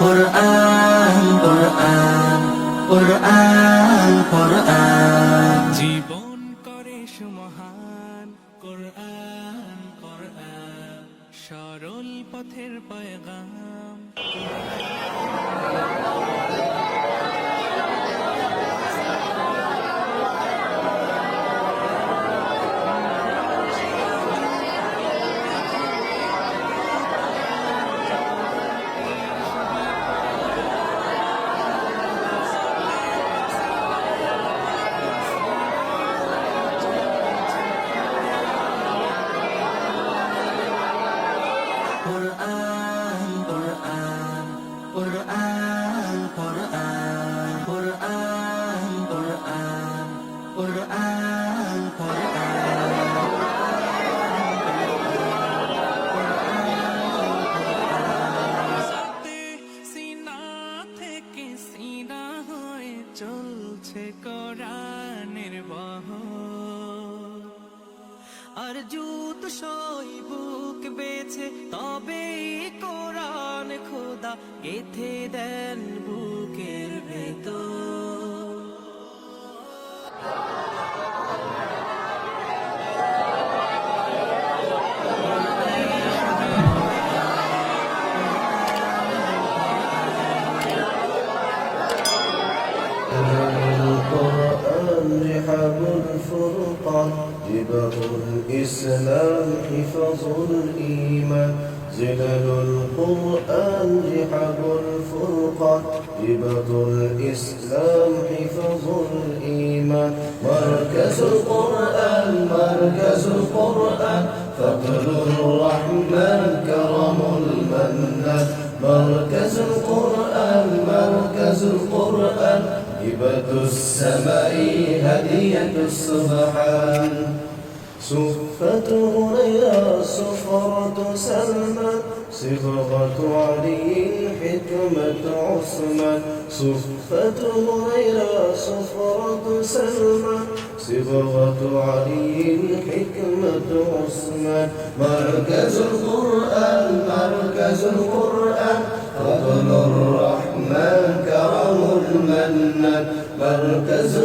কুরআন কুরআন কুরআন কুরআন জীবন করে সুমহান কুরআন কুরআন সরল পথের পয়গাম কুরআন কুরআন কুরআন কুরআন কুরআন কুরআন কুরআন সাথে সিনা থেকে সিনা হয়ে চলছে কোরআনের বহর আর জুত সই বুক বেছে তবে কোরআন খোদা গেথে দেন বুকের ভেতর القرآن رحاب الفرقان جبه الإسلام حفظ الإيمان زلل القرآن رحاب الفرقان جبه الإسلام حفظ الإيمان مركز القرآن فضل الرحمن كرم المنان مركز القرآن هبة السماء هدية السبحان صفة هريرة صفرة سلمى صبغة علي حكمة عثمان صفة هريرة صفرة سلمى صبغة علي حكمة عثمان مركز القرآن فضل الرحمن كرم المنان مركز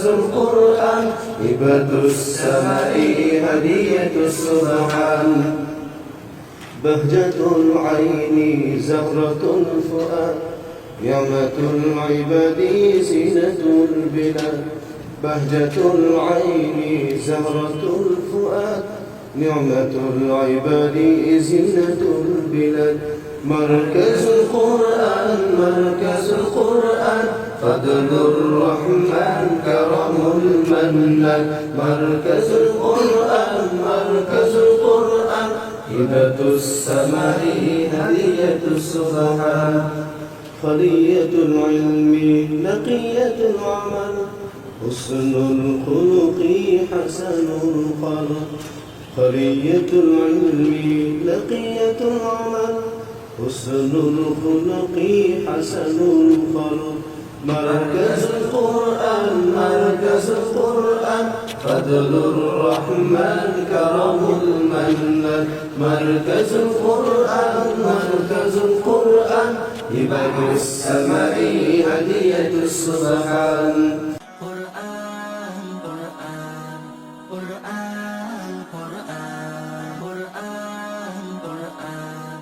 القرآن هبة السماء هدية السبحان بهجة العين زهرة الفؤاد نعمة العباد زينة البلاد بهجة العين زهرة الفؤاد نعمة العباد زينة البلاد مركز القرآن فضل الرحمن كرم المنان مركز القرآن هبة السماء هدية السبحان خلية العلم نقية العمل حسن الخلق حسن الخلق خلية العلم نقية العمل حسن الخلق حسن الخلق مركز القرآن فضل الرحمن كرم المنان مركز القرآن هبة السماء هدية السبحان কুরআন কুরআন কুরআন কুরআন কুরআন কুরআন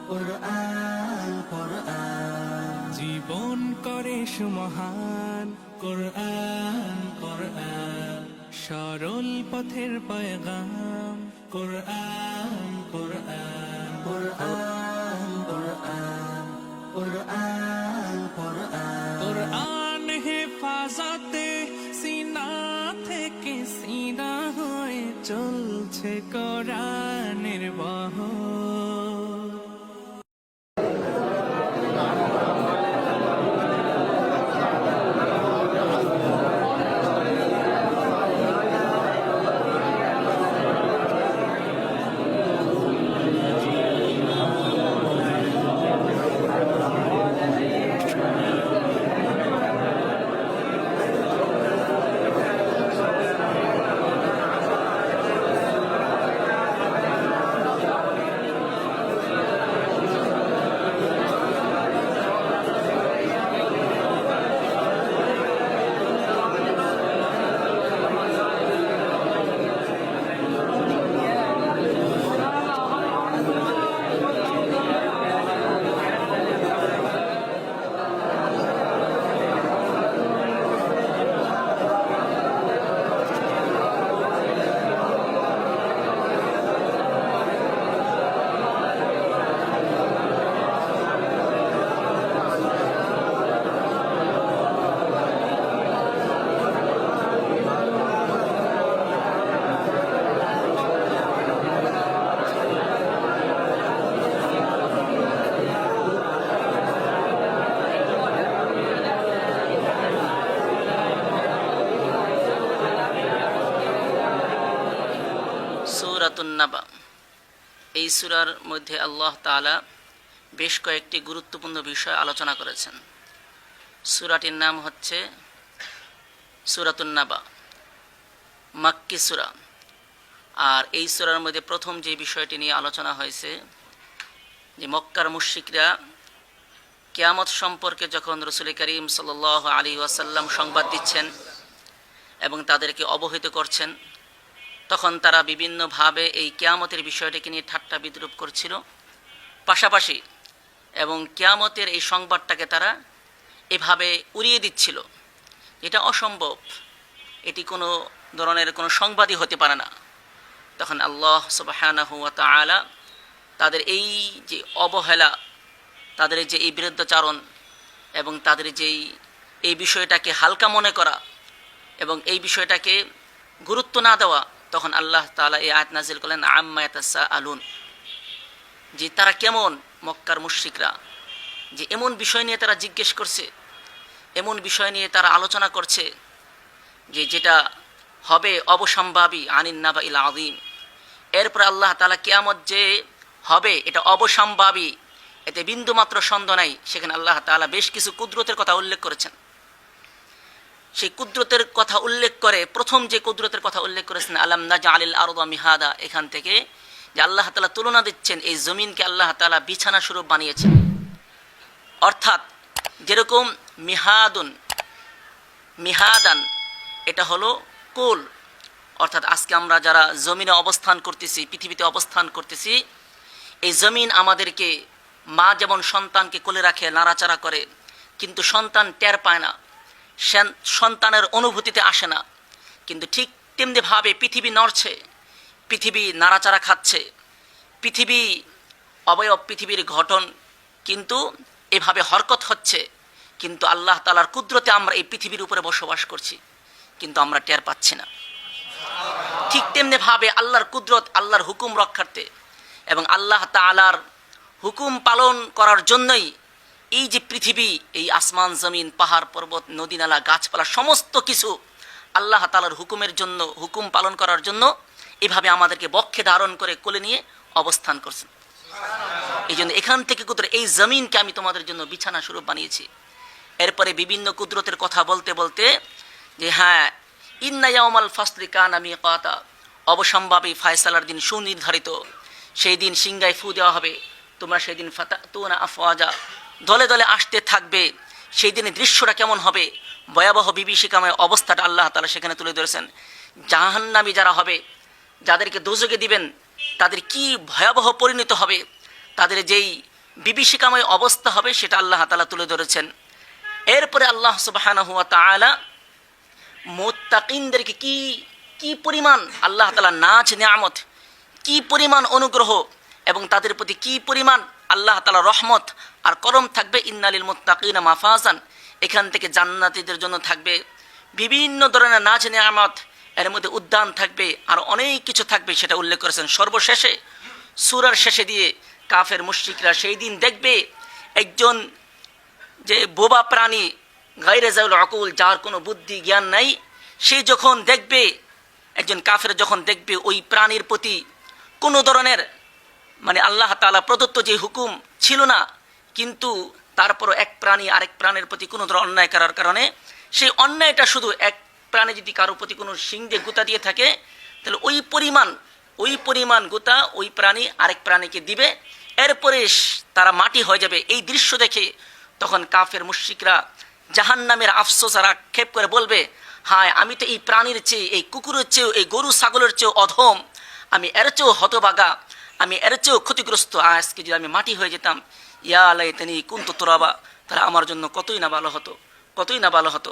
কুরআন কুরআন জীবন করে সুমহান কুরআন কুরআন সরল পথের পয়গাম কুরআন কুরআন কুরআন কুরআন কুরআন কুরআন কুরআন হেফাজতে সিনা থেকে সিনা হয়ে চলছে কোরআনের বহর সূরাতুন নাবা, এই সূরার মধ্যে আল্লাহ তাআলা বেশ কয়েকটি গুরুত্বপূর্ণ বিষয় আলোচনা করেছেন। সূরাটির নাম হচ্ছে সূরাতুন নাবা, মাক্কি সূরা। আর এই সূরার মধ্যে প্রথম যে বিষয়টি নিয়ে আলোচনা হয়েছে যে মক্কার মুশরিকরা কিয়ামত সম্পর্কে যখন রাসূল করিম সাল্লাল্লাহু আলাইহি ওয়াসাল্লাম সংবাদ দিচ্ছেন এবং তাদেরকে অবহিত করছেন, তখন তারা বিভিন্নভাবে এই কিয়ামতের বিষয়টিকে নিয়ে ঠাট্টা বিদ্রূপ করছিল পাশাপাশি, এবং কিয়ামতের এই সংবাদটাকে তারা এভাবে উড়িয়ে দিচ্ছিল, এটা অসম্ভব, এটি কোনো ধরনের কোনো সংবাদই হতে পারে না। তখন আল্লাহ সুবহানাহু ওয়া তাআলা তাদের এই যে অবহেলা, তাদের যে এই বিরুদ্ধাচরণ এবং তাদের যেই এই বিষয়টাকে হালকা মনে করা এবং এই বিষয়টাকে গুরুত্ব না দেওয়া, তখন আল্লাহ তাআলা এই আয়াত নাজিল করলেন আম্মা ইয়াতাসাআলুন, যে তারা কেমন, মক্কার মুশরিকরা যে এমন বিষয় নিয়ে তারা জিজ্ঞেস করছে, এমন বিষয় নিয়ে তারা আলোচনা করছে যে যেটা হবে অবসম্ভাবী, আনিন নাবাইল আযীম। এরপর আল্লাহ তাআলা কিয়ামত যে হবে এটা অবসম্ভাবী, এতে বিন্দুমাত্র সন্দেহ নাই। সেখানে আল্লাহ তাআলা বেশ কিছু কুদরতের কথা উল্লেখ করেছেন। সেই কুদরতের কথা উল্লেখ করে প্রথম যে কুদরতের কথা উল্লেখ করেছেন আলাম নাজআলিল আরদা মিহাদা, এখান থেকে যে আল্লাহ তাআলা তুলনা দিচ্ছেন এই জমিনকে আল্লাহ তাআলা বিছানা স্বরূপ বানিয়েছেন। অর্থাৎ যেরকম মিহাদান এটা হলো কোল, অর্থাৎ আজকে আমরা যারা জমিনে অবস্থান করতেছি, পৃথিবীতে অবস্থান করতেছি, এই জমিন আমাদেরকে মা যেমন সন্তানকে কোলে রাখে, নাড়াচাড়া করে, কিন্তু সন্তান টের পায় না, সন্তানের অনুভূতিতে আসে না। কিন্তু ঠিক তেমনিভাবে পৃথিবী নড়ছে, পৃথিবী নাড়াচাড়া খাচ্ছে, পৃথিবী অবয়ব, পৃথিবীর গঠন কিন্তু এভাবে হরকত হচ্ছে, কিন্তু আল্লাহ তাআলার কুদরতে আমরা এই পৃথিবীর উপরে বসবাস করছি, কিন্তু আমরা টের পাচ্ছি না। ঠিক তেমনিভাবে আল্লাহর কুদরত, আল্লাহর হুকুম রক্ষার্থে এবং আল্লাহ তাআলার হুকুম পালন করার জন্যই এই যে পৃথিবী, এই আসমান জমিন, পাহাড় পর্বত, নদী নালা, গাছপালা সমস্ত কিছু আল্লাহ তাআলার হুকুমের জন্য, হুকুম পালন করার জন্য এভাবে আমাদেরকে বক্ষে ধারণ করে কোলে নিয়ে অবস্থান করছেন। এই জন্য এখান থেকে কুদরত, এই জমিনকে আমি তোমাদের জন্য বিছানা স্বরূপ বানিয়েছি। এরপরে বিভিন্ন কুদরতের কথা বলতে বলতে যে হ্যাঁ, ইন্না ইয়াউমাল ফাসলি কানা মিকাতা, অবসম্ভাবী ফায়সালার দিন সুনির্ধারিত, সেই দিন সিংহায় ফু দেওয়া হবে, তোমরা সেই দিন ফাতাতুনা আফওয়াজা, দলে দলে আসতে থাকবে। সেই দিনের দৃশ্যটা কেমন হবে, ভয়াবহ বিভীষিকাময় অবস্থাটা আল্লাহ তাআলা সেখানে তুলে ধরেছেন। জাহান্নামী যারা হবে, যাদেরকে দোজখে দিবেন, তাদের কি ভয়াবহ পরিণত হবে, তাদের যেই বিভীষিকাময় অবস্থা হবে সেটা আল্লাহ তাআলা তুলে ধরেছেন। এরপরে আল্লাহ সুবহানাহু ওয়া তাআলা মুত্তাকিনদেরকে কি পরিমাণ আল্লাহ তাআলা নাজ নিয়ামত, কি পরিমাণ অনুগ্রহ এবং তাদের প্রতি কি পরিমাণ আল্লাহ তাআলা রহমত আর করম থাকবে। ইন্নালিল মুত্তাকিনা মাফাজান, এখান থেকে জান্নাতীদের জন্য থাকবে বিভিন্ন ধরনের নাজ নিয়ামত, এর মধ্যে উদ্যান থাকবে, আর অনেক কিছু থাকবে, সেটা উল্লেখ করেছেন। সর্বশেষে সূরার শেষে দিয়ে কাফের মুশরিকরা সেই দিন দেখবে একজন যে বোবা প্রাণী, গায়রে যাউল আকুল, যার কোনো বুদ্ধি জ্ঞান নাই, সে যখন দেখবে, একজন কাফের যখন দেখবে ওই প্রাণীর প্রতি কোনো ধরনের আল্লাহ তাআলা প্রদত্ত যে হুকুম ছিল না, কিন্তু তারপরও এক প্রাণী আরেক প্রাণীর প্রতি কোনো ধরনের অন্যায় করার কারণে সেই অন্যায়টা শুধু এক প্রাণী যদি কারোর প্রতি কোনো শিং দিয়ে গুঁতা দিয়ে থাকে, তাহলে ওই পরিমাণ গুঁতা ওই প্রাণী আরেক প্রাণীকে দিবে, এরপরে তারা মাটি হয়ে যাবে। এই দৃশ্য দেখে তখন কাফের মুশরিকরা জাহান্নামের আফসোস আর আক্ষেপ করে বলবে, হায়, আমি তো এই প্রাণীর চেয়ে, এই কুকুরের চেয়েও, এই গরু ছাগলের চেয়েও অধম, আমি এর চেয়েও হতভাগা, আমি এর চেয়েও ক্ষতিগ্রস্ত। আজকে যদি আমি মাটি হয়ে যেতাম, ইয়া লাইতানি কুনতু তুরাবা, তাহলে আমার জন্য কতই না ভালো হতো।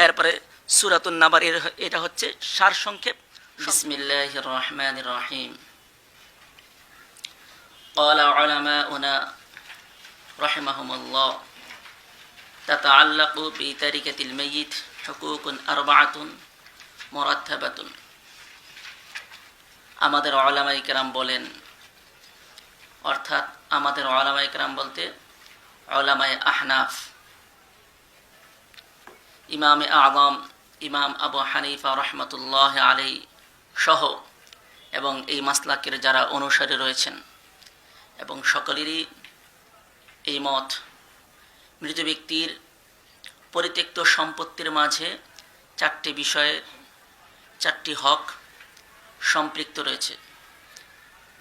এরপরে সূরাতুন নাবার এটা হচ্ছে সার সংক্ষেপ। বিসমিল্লাহির রহমানির রহিম। قال علماؤنا رحمهم الله تتعلق بتركة الميت حقوق أربعة مرتبة। আমাদের উলামায়ে কেরাম বলেন, অর্থাৎ আমাদের উলামায়ে কেরাম বলতে উলামায়ে আহনাফ, ইমামে আযম ইমাম আবু হানিফা রহমতুল্লাহ আলাইহি সহ এবং এই মাসলাকের যারা অনুসারী রয়েছেন, এবং সকলেরই এই মত, মৃত ব্যক্তির পরিত্যক্ত সম্পত্তির মাঝে 4টি বিষয়ে 4টি হক সম্পৃক্ত রয়েছে।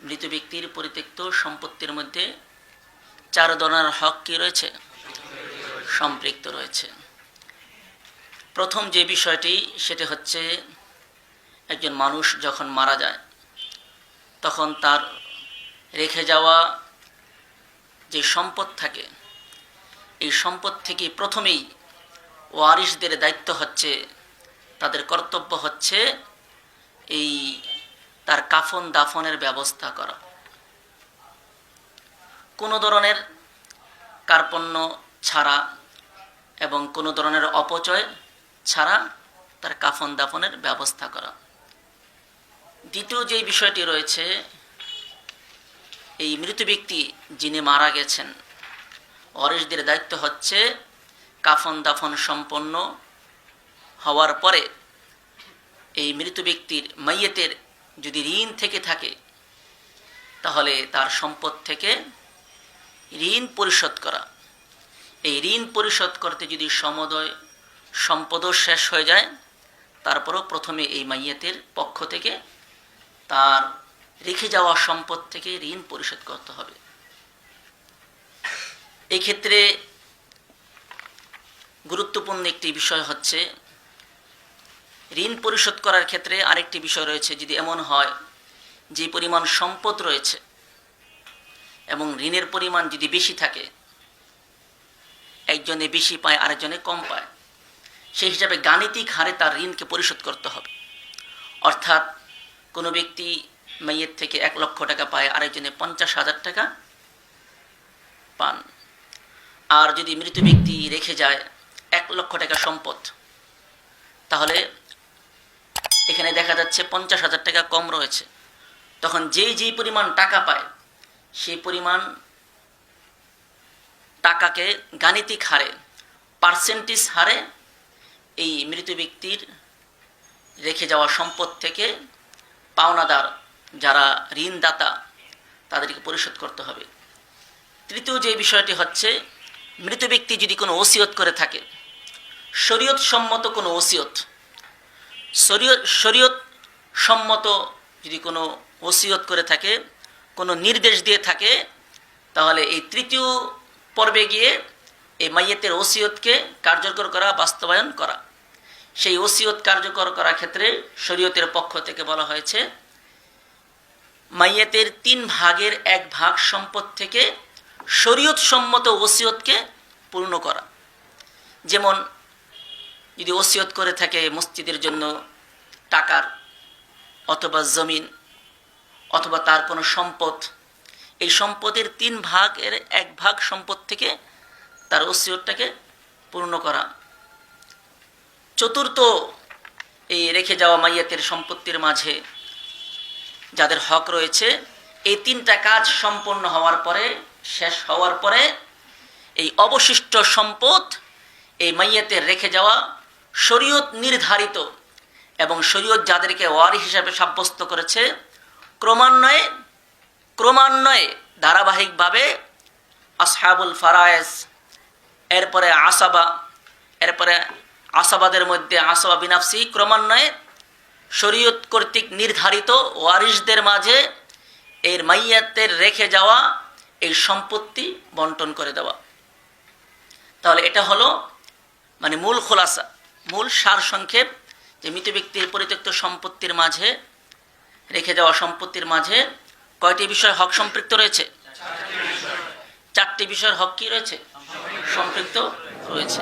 মৃত ব্যক্তির পরিত্যক্ত সম্পত্তির মধ্যে 4 ধরনের হক কি রয়েছে? সম্পৃক্ত রয়েছে। প্রথম যে বিষয়টি, সেটা হচ্ছে একজন মানুষ যখন মারা যায় তখন তার রেখে যাওয়া যে সম্পদ থাকে, এই সম্পদ থেকে প্রথমেই ওয়ারিসদের দায়িত্ব হচ্ছে, তাদের কর্তব্য হচ্ছে এই তার কাফন দাফনের ব্যবস্থা করা। কোনো ধরনের কার্পণ্য ছাড়া এবং কোনো ধরনের অপচয় ছাড়া তার কাফন দাফনের ব্যবস্থা করা। দ্বিতীয় যে বিষয়টি রয়েছে, এই মৃত ব্যক্তি যিনি মারা গেছেন, ওয়ারিসদের দায়িত্ব হচ্ছে কাফন দাফন সম্পন্ন হওয়ার পরে এই মৃত ব্যক্তির মাইয়েতের যদি ঋণ থেকে থাকে তাহলে তার সম্পদ থেকে ঋণ পরিশোধ করা। এই ঋণ পরিশোধ করতে যদি সমুদয় সম্পদও শেষ হয়ে যায়, তারপরও প্রথমে এই মাইয়েতের পক্ষ থেকে তার রেখে যাওয়া সম্পদ থেকে ঋণ পরিশোধ করতে হবে। এই ক্ষেত্রে গুরুত্বপূর্ণ একটি বিষয় হচ্ছে, ঋণ পরিশোধ করার ক্ষেত্রে আরেকটি বিষয় রয়েছে। যদি এমন হয় যে পরিমাণ সম্পদ রয়েছে এবং ঋণের পরিমাণ যদি বেশি থাকে, একজনে বেশি পায় আরেকজনে কম পায়, সেই হিসাবে গাণিতিক হারে তার ঋণকে পরিশোধ করতে হবে। অর্থাৎ কোনো ব্যক্তি মাইয়ের থেকে 1 লক্ষ টাকা পায়, আরেকজনে 50,000 টাকা পান। আর যদি মৃত ব্যক্তি রেখে যায় 1 লক্ষ টাকা সম্পদ, তাহলে এখানে দেখা যাচ্ছে 50,000 টাকা কম রয়েছে। তখন যেই পরিমাণ টাকা পায় সেই পরিমাণ টাকাকে গাণিতিক হারে, পার্সেন্টেজ হারে এই মৃত ব্যক্তির রেখে যাওয়া সম্পদ থেকে পাওনাদার যারা ঋণদাতা তাদেরকে পরিশোধ করতে হবে। তৃতীয় যে বিষয়টি হচ্ছে, মৃত ব্যক্তি যদি কোনো ওসিয়ত করে থাকে, শরীয়ত সম্মত কোনো ওসিয়ত, শরীয়ত সম্মত যদি কোনো ওসিয়ত করে থাকে, কোনো নির্দেশ দিয়ে থাকে, তাহলে এই তৃতীয় পর্বে গিয়ে এই মাইয়েতের ওসিয়তকে কার্যকর করা, বাস্তবায়ন করা। সেই ওসিয়ত কার্যকর করার ক্ষেত্রে শরীয়তের পক্ষ থেকে বলা হয়েছে, মাইয়েতের 3 ভাগের 1 ভাগ সম্পদ থেকে শরীয়ত সম্মত ওসিয়তকে পূর্ণ করা। যেমন যদি ওসিয়ত করে থাকে মসজিদের জন্য টাকার অথবা জমিন অথবা তার কোনো সম্পদ, এই সম্পদের 3 ভাগের 1 ভাগ সম্পদ থেকে তার ওসিয়তটাকে পূর্ণ করা। চতুর্থ, এই রেখে যাওয়া মাইয়াতের সম্পত্তির মাঝে যাদের হক রয়েছে, এই 3টা কাজ সম্পন্ন হওয়ার পরে, শেষ হওয়ার পরে এই অবশিষ্ট সম্পদ এই মাইয়াতের রেখে যাওয়া শরীয়ত নির্ধারিত এবং শরীয়ত যাদেরকে ওয়ারিস হিসাবে সাব্যস্ত করেছে, ক্রমান্বয়ে ধারাবাহিকভাবে আসহাবুল ফারায়েজ, এরপরে আসাবা, এরপরে আসাবাদের মধ্যে আসাবা বিনাফসি, ক্রমান্বয়ে শরীয়ত কর্তৃক নির্ধারিত ওয়ারিসদের মাঝে এর মাইয়াতের রেখে যাওয়া এই সম্পত্তি বন্টন করে দেওয়া। তাহলে এটা হলো মানে মূল খোলাসা, মূল সার সংক্ষেপ, যে মৃত ব্যক্তির পরিত্যক্ত সম্পত্তির মাঝে, রেখে যাওয়া সম্পত্তির মাঝে কয়টি বিষয় হক সম্পৃক্ত রয়েছে? 4টি বিষয়ের হক কি রয়েছে? সম্পৃক্ত রয়েছে।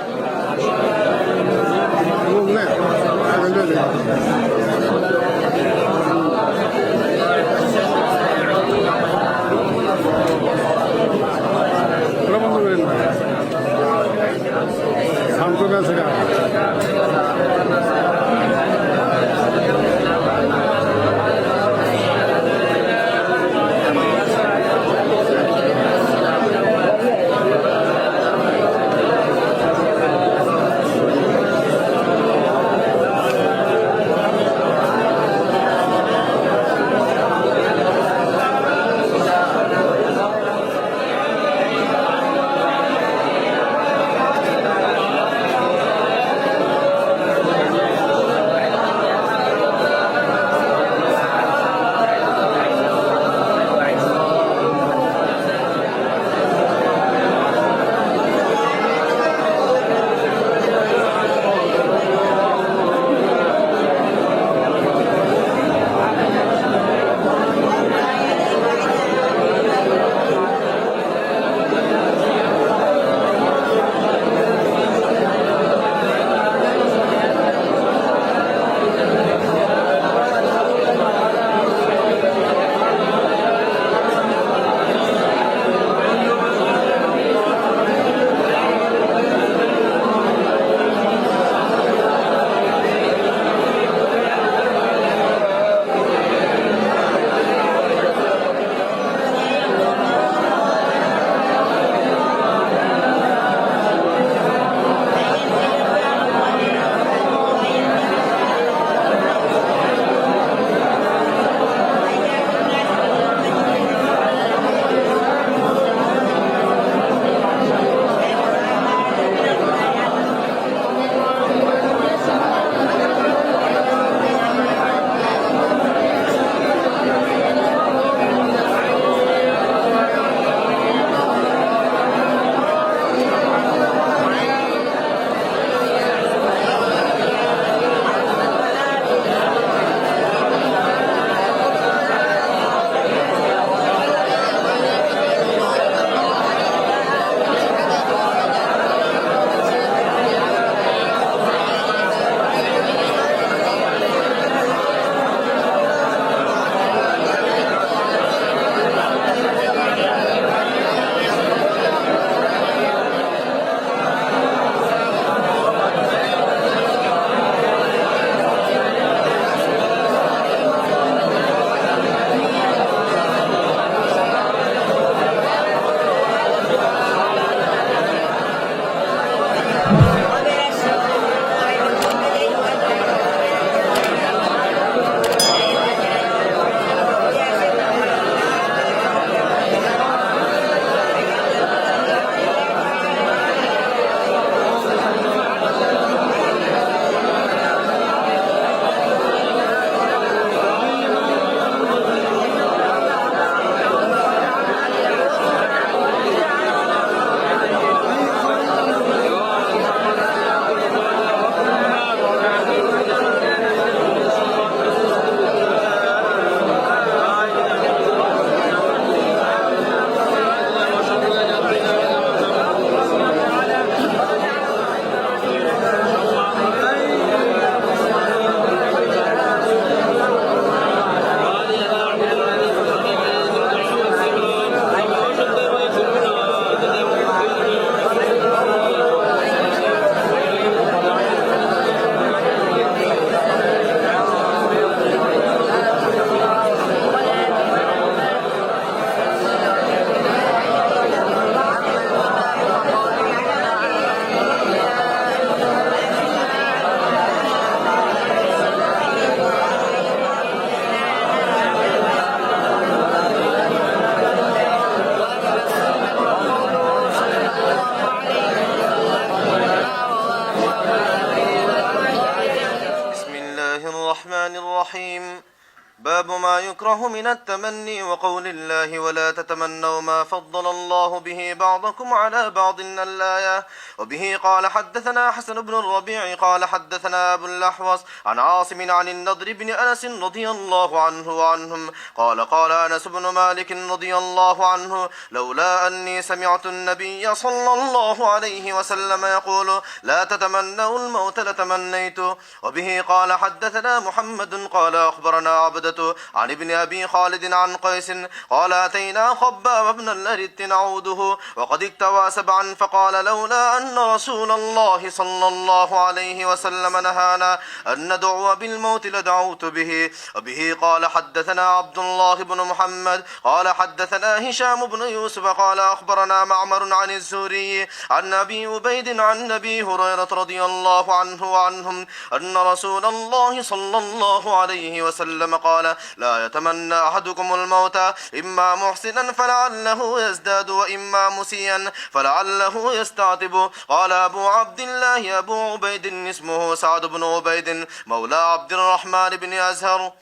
باب ما يكره من التمني وقول الله ولا تتمنوا ما فضل الله به بعضكم على بعض الآية. وبه قال حدثنا حسن بن الربيع قال حدثنا أبو الأحوص عن عاصم عن النضر بن أنس رضي الله عنه وعنهم قال قال أنس بن مالك رضي الله عنه لولا أني سمعت النبي صلى الله عليه وسلم يقول لا تتمنوا الموت لتمنيت. وبه قال حدثنا محمد قال أخبرنا عبدة عن ابن أبي خالد عن قيس قال أتينا خباب بن الأرت نعوده وقد اكتوى سبعا فقال لولا أن رسول الله صلى الله عليه وسلم نهانا أن ندعو بالموت لدعوت به. وبه قال حدثنا عبد الله بن محمد قال حدثنا هشام بن يوسف قال أخبرنا معمر عن الزهري عن أبي عبيد عن أبي هريرة رضي الله عنه وعنهم أن رسول الله صلى الله عليه وسلم قال لا يتمنى أحدكم الموت إما محسنا فلعله يزداد وإما مسيئا فلعله يستعتب. قال أبو عبد الله أبو عبيد اسمه سعد بن عبيد مولى عبد الرحمن بن أزهر.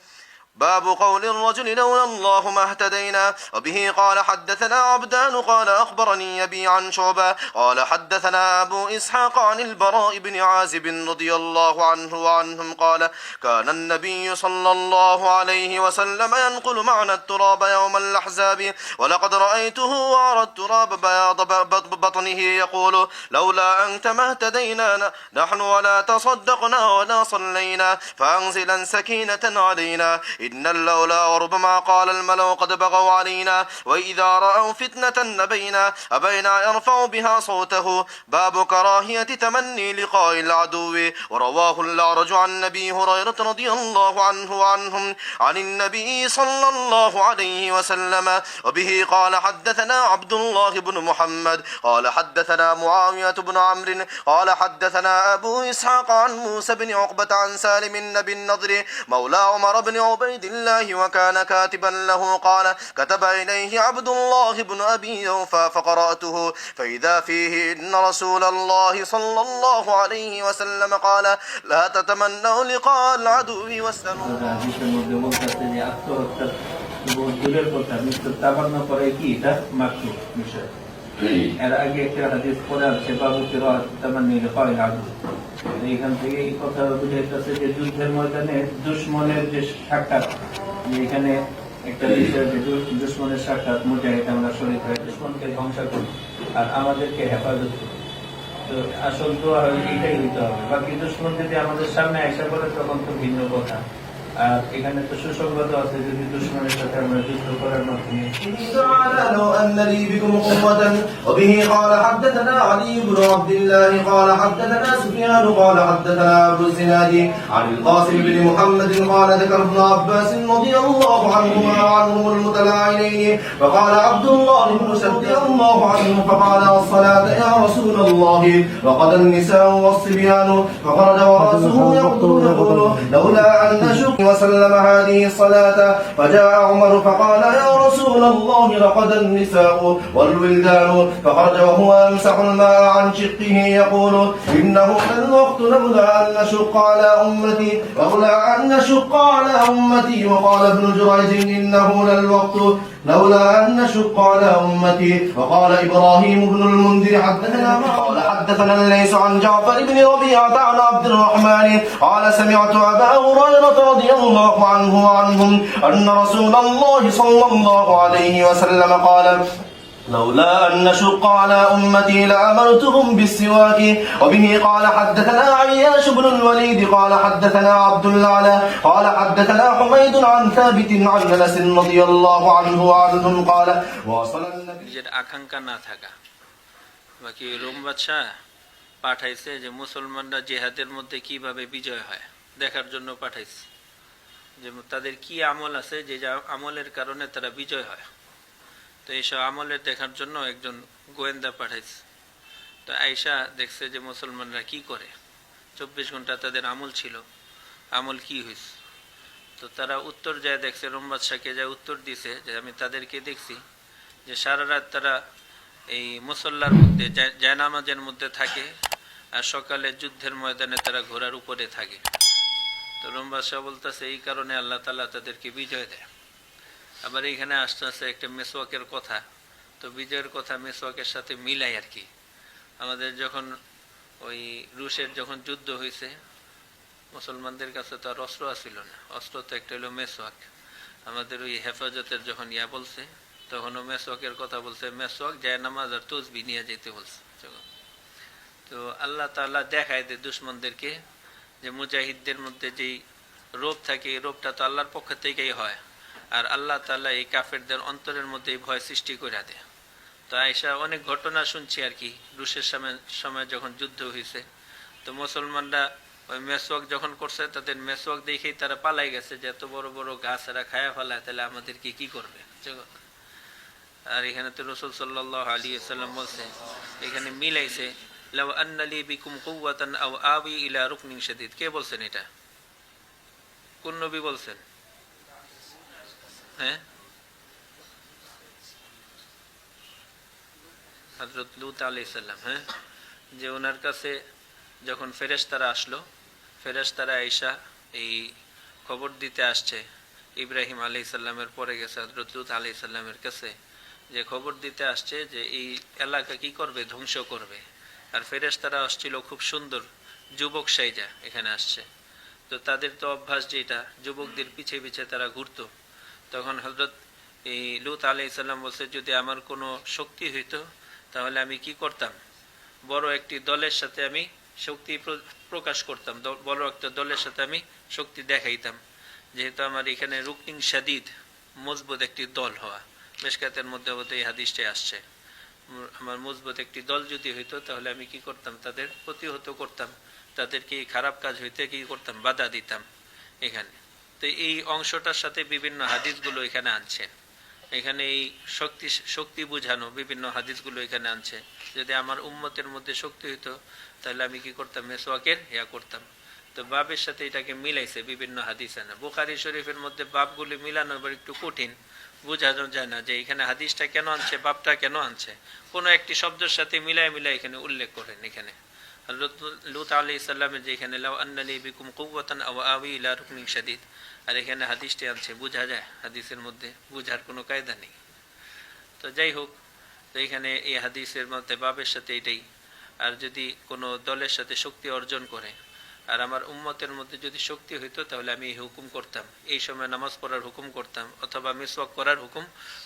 باب قول الرجل لولا الله ما اهتدينا. وبه قال حدثنا عبدان قال أخبرني أبي عن شعبة قال حدثنا أبو إسحاق عن البراء بن عازب رضي الله عنه وعنهم قال كان النبي صلى الله عليه وسلم ينقل معنا التراب يوم الأحزاب ولقد رأيته وأرى التراب بياض بطنه يقول لولا أنت ما اهتدينا نحن ولا تصدقنا ولا صلينا فأنزلا سكينة علينا إن اللولا وربما قال الملو قد بغوا علينا وإذا رأوا فتنة أبينا يرفع بها صوته. باب كراهية تمني لقاء العدو. ورواه الأعرج عن أبي هريرة رضي الله عنه وعنهم عن النبي صلى الله عليه وسلم. وبه قال حدثنا عبد الله بن محمد قال حدثنا معاوية بن عمرو قال حدثنا أبو إسحاق عن موسى بن عقبة عن سالم بن النضر مولى عمر بن عبيد الله وكان كاتبا له قال كتب إليه عبد الله بن أبي أوفى فقرأته فإذا فيه إن رسول الله صلى الله عليه وسلم قال لا تتمنوا لقاء العدو واسألوا হাদিসের মধ্যে বলতেছে যে আত্মহত্যা এবং দূরের কথা মৃত্যু তামান্না করে কি এটা মাকরুহ বিষয়। এর আগে একটা হাদিস পড়ে আছে বাবু কিরাত তামান্নি লিকাল আদু। এইখান থেকে এই কথা বুঝাইতেছে যে যুদ্ধের ময়দানে দুশমনের যে সাক্ষাৎ, এখানে একটা বিষয় যে দুশমনের সাক্ষাৎ মুজাহিদ আমরা শরীর হয়ে দুশমনকে ধ্বংস করি আর আমাদেরকে হেফাজত করি। তো আসল দোয়া এইটাই হইতে হবে। বাকি দুশমন যদি আমাদের সামনে আইসা পড়ে তখন তো ভিন্ন কথা। আর এখানে তো সুসংগত আছে যদি দুশমনের সাথে আমরা যুদ্ধ করার মাধ্যমে تعالى لو أن لي بكم قوة. وبه قال حدثنا علي بن عبد الله قال حدثنا سفيان قال حدثنا أبو الزناد عن القاسم بن محمد قال ذكر ابن عباس رضي الله عنهما وعنهم المتلاعنين فقال عبد الله بن رضي الله عنه فقال الصلاة يا رسول الله وقد النساء والصبيان فخرج ورأسه يقول لولا أن نشق وسلم هذه الصلاة. فجاء عمر فقال يا رسول الله لقد النساء والولدان فخرج وهو يمسح الماء عن شقه يقول إنه للوقت لولا أن نشق على أمتي ولولا أن نشق على أمتي. وقال ابن جريج إنه للوقت لولا أن نشق على أمتي. وقال إبراهيم بن المنذر حدثنا الليث عن جعفر بن ربيعة عن عبد الرحمن قال سمعت أبا هريرة رضي الله عنه وعنهم أن رسول الله صلى الله عليه وسلم قال لولا أن نشق على أمتي لأمرتهم بالسواك. وبه قال حدثنا عياش بن الوليد قال حدثنا عبد الأعلى قال حدثنا حميد عن ثابت عن أنس رضي الله عنه وعنهم قال وصل النبي নিজের আকাঙ্ক্ষা না থাকা। বাকি রোম বাদশাহ পাঠাইছে যে মুসলমানরা জিহাদের মধ্যে কিভাবে বিজয় হয় দেখার জন্য পাঠাইছে, যে তাদের কি আমল আছে যে আমলের কারণে তারা বিজয় হয়। তো এইসব আমলের দেখার জন্য একজন গোয়েন্দা পাঠাইছে। তো আয়েশা দেখছে যে মুসলমানরা কি করে, 24 ঘন্টা তাদের আমল ছিল, আমল কি হয়েছে। তো তারা উত্তর যায় দেখছে, রোম বাদশাহকে যায় উত্তর দিছে যে আমি তাদেরকে দেখছি যে সারা রাত তারা এই মুসল্লার মধ্যে জায়নামাজের মধ্যে থাকে আর সকালে যুদ্ধের ময়দানে তারা ঘোড়ার উপরে থাকে। তো রোম বাদশাহ বলতেছে এই কারণে আল্লাহ তাআলা তাদেরকে বিজয় দেয়। আবার এখানে আসতে আসতে একটা মেসওয়াকের কথা, তো বিজয়ের কথা মেসওয়াকের সাথে মিলাই আর কি। আমাদের যখন ওই রুশের যখন যুদ্ধ হয়েছে, মুসলমানদের কাছে তো আর অস্ত্র আসছিল না, অস্ত্র তো একটা হলো মেসওয়াক। আমাদের ওই হেফাজতের যখন বলছে, তখনও মেসওয়াকের কথা বলছে, মেসওয়াক যায় নামাজ আর তসবি নিয়ে যেতে বলছে। তো আল্লাহ তাআলা দেখায় দেয় দুশ্মনদেরকে যে মুজাহিদদের মধ্যে যেই রোগ থাকে, এই রোগটা তো আল্লাহর পক্ষ থেকেই হয়, আর আল্লাহ তাআলা এই কাফেরদের অন্তরের মধ্যে এই ভয় সৃষ্টি করে দেয়। তো আয়েশা অনেক ঘটনা শুনছি আর কি, রুশের সময় যখন যুদ্ধ হয়েছে, তো মুসলমানরা ওই মেসওয়াক যখন করছে, তাদের মেসওয়াক দেখেই তারা পালাই গেছে যে এত বড় বড় গাছ এরা খায়া ফেলায়, তাহলে আমাদেরকে কি করবে। আর এখানে তো রাসূল সাল্লাল্লাহু আলাইহি ওয়াসাল্লাম বলছে, এখানে মিলাইছে লাউ আন্না লি বিকুম কুওয়াতান আও আবি ইলা রুকনিন শাদীদ। কে বলছেন এটা? কোন নবী বলছেন? হ্যাঁ, হযরত লূত আলাইহিস সালাম। হ্যাঁ, যে ওনার কাছে যখন ফেরেশতারা আসলো, ফেরেশতারা আয়েশা এই খবর দিতে আসছে, ইব্রাহিম আলাইহিস সালামের পরে গেছে হযরত লূত আলাইহিস সালামের কাছে, যে খবর দিতে আসছে যে এই এলাকা কি করবে, ধ্বংস করবে। আর ফেরেশতারা আসছিল খুব সুন্দর যুবক সাইজা এখানে আসছে। তো তাদের তো অভ্যাস যেটা, যুবকদের পিছে পিছে তারা ঘুরতো। তখন হযরত এই লূত আলাইহিস সালাম বলছে, যদি আমার কোনো শক্তি হইতো তাহলে আমি কি করতাম, বড় একটি দলের সাথে আমি শক্তি প্রকাশ করতাম, বড় একটা দলের সাথে আমি শক্তি দেখাইতাম। যেহেতু আমার এখানে রুকনিন শাদীদ, মজবুত একটি দল হওয়া, মিশকাতের মধ্যে এই হাদিসটাই আসছে, আমার মজবুত একটি দল যদি হইতো তাহলে আমি কি করতাম, তাদের প্রতিহত করতাম, তাদেরকে খারাপ কাজ হইতে কি করতাম, বাধা দিতাম এখানে। তো এই অংশটার সাথে বিভিন্ন হাদিসগুলো এখানে আনছে, এখানে এই শক্তি বুঝানো বিভিন্ন হাদিসগুলো এখানে আনছে। যদি আমার উম্মতের মধ্যে শক্তি হইতো তাহলে আমি কি করতাম, মেসওয়াকের করতাম। তো বাবের সাথে এটাকে মিলাইছে বিভিন্ন হাদিস আনা। বুখারী শরীফের মধ্যে বাবগুলি মিলানো এবার একটু কঠিন, বোঝানো যায় না যে এখানে হাদিসটা কেন আনছে, বাবটা কেন আনছে। কোনো একটি শব্দের সাথে মিলাই এখানে উল্লেখ করেন। এখানে হযরত লূত আলাইহিস সালামের যে এখানে লাউ আন্না লি বিকুম কুওয়াতান আও আবি ইলা রুকনিন শাদীদ, আর এখানে হাদিসটি আনছে, বোঝা যায় হাদিসের মধ্যে বোঝার কোনো কায়দা নেই। তো যাই হোক, তো এখানে এই হাদিসের মধ্যে বাবের সাথে এটাই। আর যদি কোনো দলের সাথে শক্তি অর্জন করে, আর আমার উম্মতের মধ্যে যদি শক্তি হইতো তাহলে আমি এই হুকুম করতাম, এই সময় নামাজ পড়ার হুকুম করতাম, অথবা মিসওয়াক করার হুকুম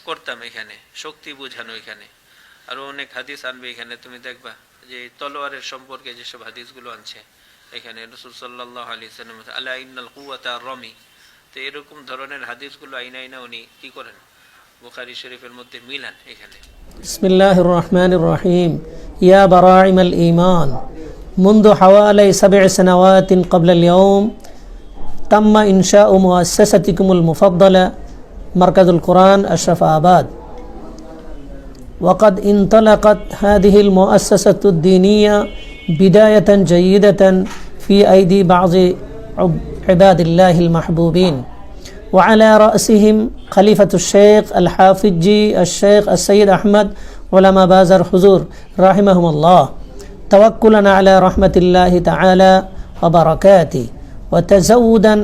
করতাম। এখানে শক্তি বুঝানো। এখানে আরো অনেক হাদিস আনবে। এখানে তুমি দেখবা যে তলোয়ারের সম্পর্কে যেসব হাদিসগুলো আনছে, এখানে রাসূল সাল্লাল্লাহু আলাইহি ওয়াসাল্লাম আলা ইন্নাল কুওয়াতা রামি, তো এরকম ধরনের হাদিসগুলো আইনা উনি কি করেন, বুখারী শরীফের মধ্যে মিলান এখানে। বিসমিল্লাহির রহমানির রহিম। ইয়া বারাইমাল ঈমান, منذ حوالي 7 سنوات قبل اليوم تم إنشاء مؤسستكم المفضلة مركز القرآن أشرف آباد، وقد انطلقت هذه المؤسسة الدينية بداية جيدة في أيدي بعض عباد الله المحبوبين، وعلى رأسهم خليفة الشيخ الحافظي الشيخ السيد أحمد علماء بازر حضور رحمهم الله، توكلا على رحمة الله تعالى وبركاته، وتزودا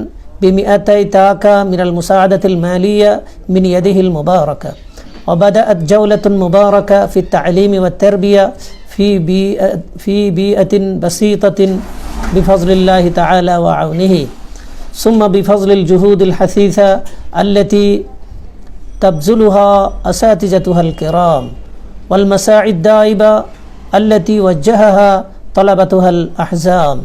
ب200 تاكا من المساعدة المالية من يده المباركة. وبدأت جولة مباركة في التعليم والتربية في بيئة بسيطة بفضل الله تعالى وعونه، ثم بفضل الجهود الحثيثة التي تبذلها أساتذتها الكرام، والمساعي الدائبة التي وجهها طلبتها الأحزاب،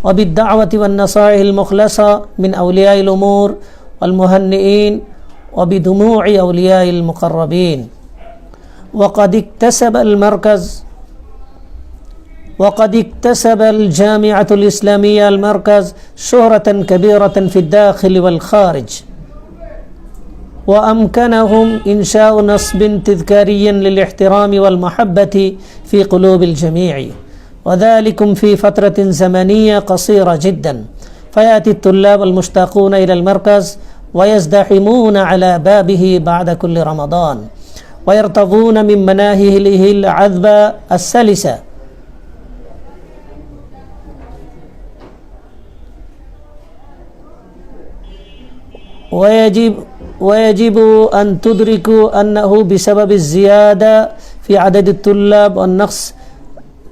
وبالدعوة والنصائح المخلصة من أولياء الأمور والمهنئين، وبدموع أولياء المقربين. وقد اكتسب الجامعة الإسلامية المركز شهرة كبيرة في الداخل والخارج، وأمكنهم إنشاء نصب تذكاري للاحترام والمحبة في قلوب الجميع، وذلكم في فترة زمنية قصيرة جدا. فيأتي الطلاب المشتاقون إلى المركز ويزدحمون على بابه بعد كل رمضان، ويرتضون من مناهله العذبة السلسة، ويجب أن تدركوا أنه بسبب الزيادة في عدد الطلاب والنقص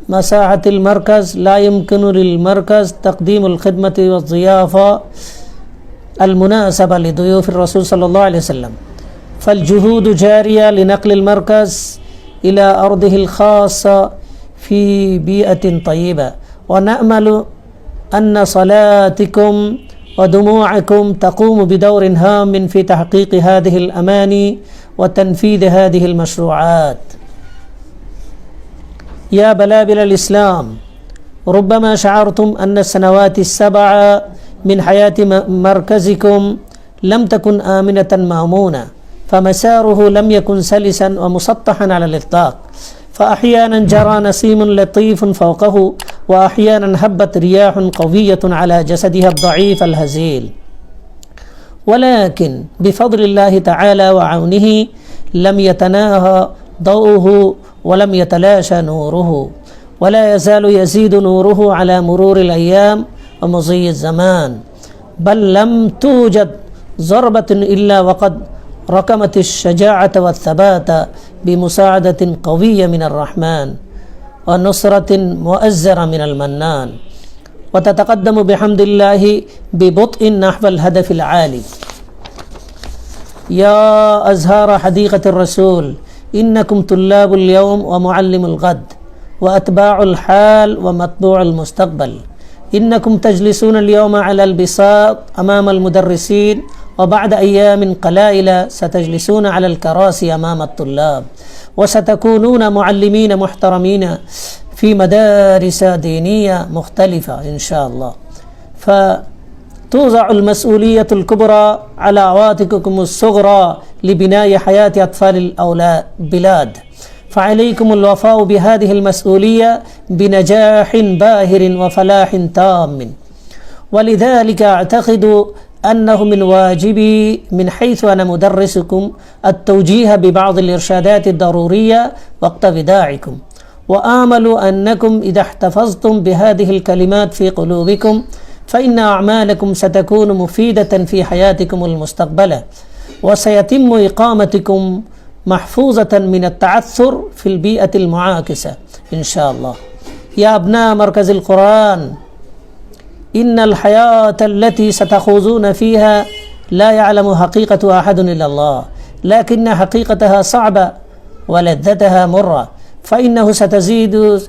مساحة المركز لا يمكن للمركز تقديم الخدمة والضيافة المناسبة لضيوف الرسول صلى الله عليه وسلم، فالجهود جارية لنقل المركز إلى أرضه الخاصة في بيئة طيبة، ونأمل أن صلاتكم ودموعكم تقوم بدور هام في تحقيق هذه الأماني وتنفيذ هذه المشروعات. يا بلابل الإسلام، ربما شعرتم أن السنوات السبع من حياة مركزكم لم تكن آمنة مأمونة، فمساره لم يكن سلسا ومسطحا على الإطلاق، فأحيانا جرى نسيم لطيف فوقه، وأحيانا هبت رياح قوية على جسدها الضعيف الهزيل، ولكن بفضل الله تعالى وعونه لم يتناهى ضوءه ولم يتلاشى نوره، ولا يزال يزيد نوره على مرور الأيام ومضي الزمان، بل لم توجد ضربة إلا وقد ركمت الشجاعة والثبات بمساعدة قوية من الرحمن ونصرة مؤزرة من المنان، وتتقدم بحمد الله ببطء نحو الهدف العالي. يا أزهار حديقة الرسول، إنكم طلاب اليوم ومعلم الغد، وأتباع الحال ومتبوع المستقبل. إنكم تجلسون اليوم على البساط أمام المدرسين، وبعد أيام قلائل ستجلسون على الكراسي أمام الطلاب، وستكونون معلمين محترمين في مدارس دينية مختلفة إن شاء الله. فتوضع المسؤولية الكبرى على عواتقكم الصغرى لبناء حياة أطفال البلاد، فعليكم الوفاء بهذه المسؤولية بنجاح باهر وفلاح تام. ولذلك أعتقد أنه من واجبي من حيث أنا مدرسكم التوجيه ببعض الإرشادات الضرورية وقت وداعكم، وآمل أنكم إذا احتفظتم بهذه الكلمات في قلوبكم فإن أعمالكم ستكون مفيدة في حياتكم المستقبلة، وسيتم إقامتكم محفوظة من التعثر في البيئة المعاكسة إن شاء الله. يا أبناء مركز القرآن، إن الحياة التي ستخوضون فيها لا يعلم حقيقة أحد إلا الله، لكن حقيقتها صعبة ولذتها مرة، فإنه ستزيد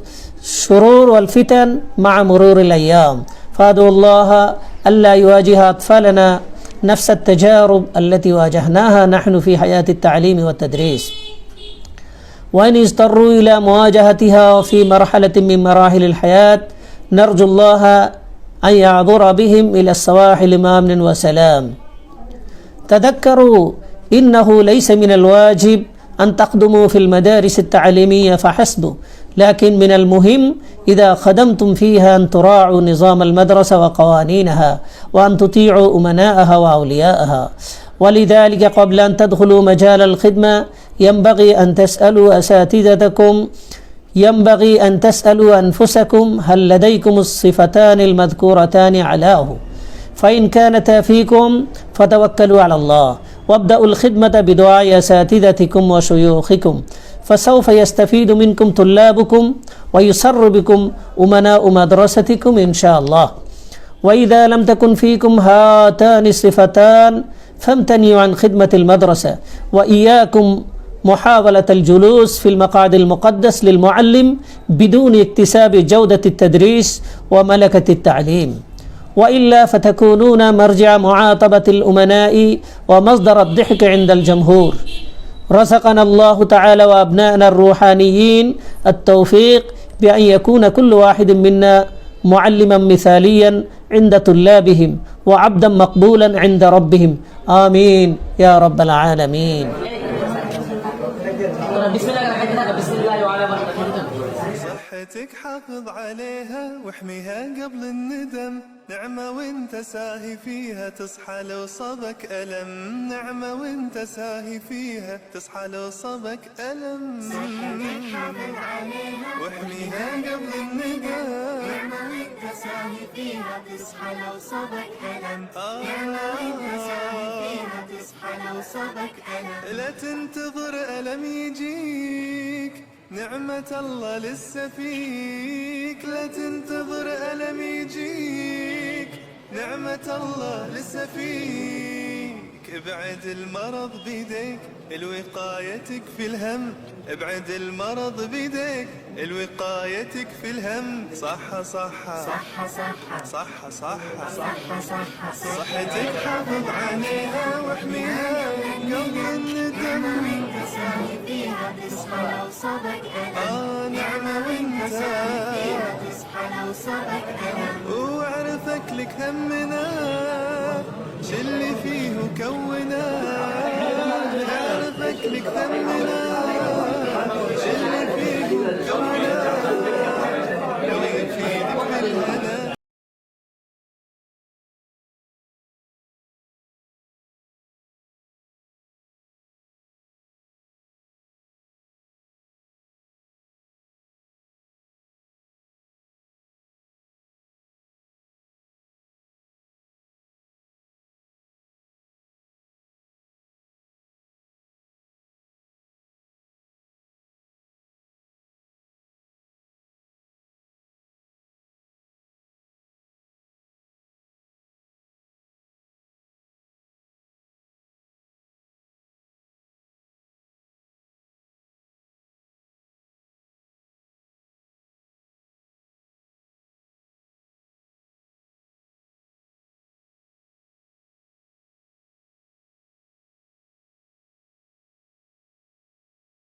الشرور والفتن مع مرور الأيام، فأدعو الله ألا يواجه أطفالنا نفس التجارب التي واجهناها نحن في حياة التعليم والتدريس، وإن اضطروا إلى مواجهتها في مرحلة من مراحل الحياة نرجو الله أن يعبر بهم إلى السواحل بأمن وسلام. تذكروا إنه ليس من الواجب أن تقدموا في المدارس التعليمية فحسب، لكن من المهم إذا خدمتم فيها أن تراعوا نظام المدرسة وقوانينها، وأن تطيعوا أمناءها وأولياءها. ولذلك قبل أن تدخلوا مجال الخدمة ينبغي أن تسألوا أنفسكم هل لديكم الصفتان المذكورتان علاه، فإن كانتا فيكم فتوكلوا على الله، وابدأوا الخدمة بدعاء أساتذتكم وشيوخكم، فسوف يستفيد منكم طلابكم ويسر بكم أمناء مدرستكم إن شاء الله. وإذا لم تكن فيكم هاتان الصفتان فامتنعوا عن خدمة المدرسة، وإياكم محاولة الجلوس في المقعد المقدس للمعلم بدون اكتساب جودة التدريس وملكة التعليم، وإلا فتكونون مرجع معاطبة الأمناء ومصدر الضحك عند الجمهور. رزقنا الله تعالى وأبنائنا الروحانيين التوفيق بأن يكون كل واحد منا معلما مثاليا عند طلابهم وعبدا مقبولا عند ربهم، آمين يا رب العالمين. صحتك حافظ عليها واحميها قبل الندم، نعمة وانت ساهي فيها تصحى لو صبك ألم، نعمة وانت ساهي فيها تصحى لو صبك ألم، صحتك حافظ عليها واحميها قبل الندم، نعمة وانت ساهي فيها تصحى لو صبك ألم نعمة وانت ساهي فيها تصحى لو صبك ألم لا تنتظر ألم يجيك نعمة الله لسه فيك لا تنتظر ألم يجيك نعمة الله لسه فيك ابعد المرض بيديك الوقاية تكفي الهم ابعد المرض بيديك الوقاية تكفي الهم صح صح صح صح صح صح صح صح صحتك حافظ عليها واحميها قبل الندم وانت ساهي فيها تصحى لو صبك ألم نعمة وانت ساهي فيها تصحى لو صبك ألم واعرفك لك همنا شلي فيه وكونا اعرفك لك همنا شلي فيه وكونا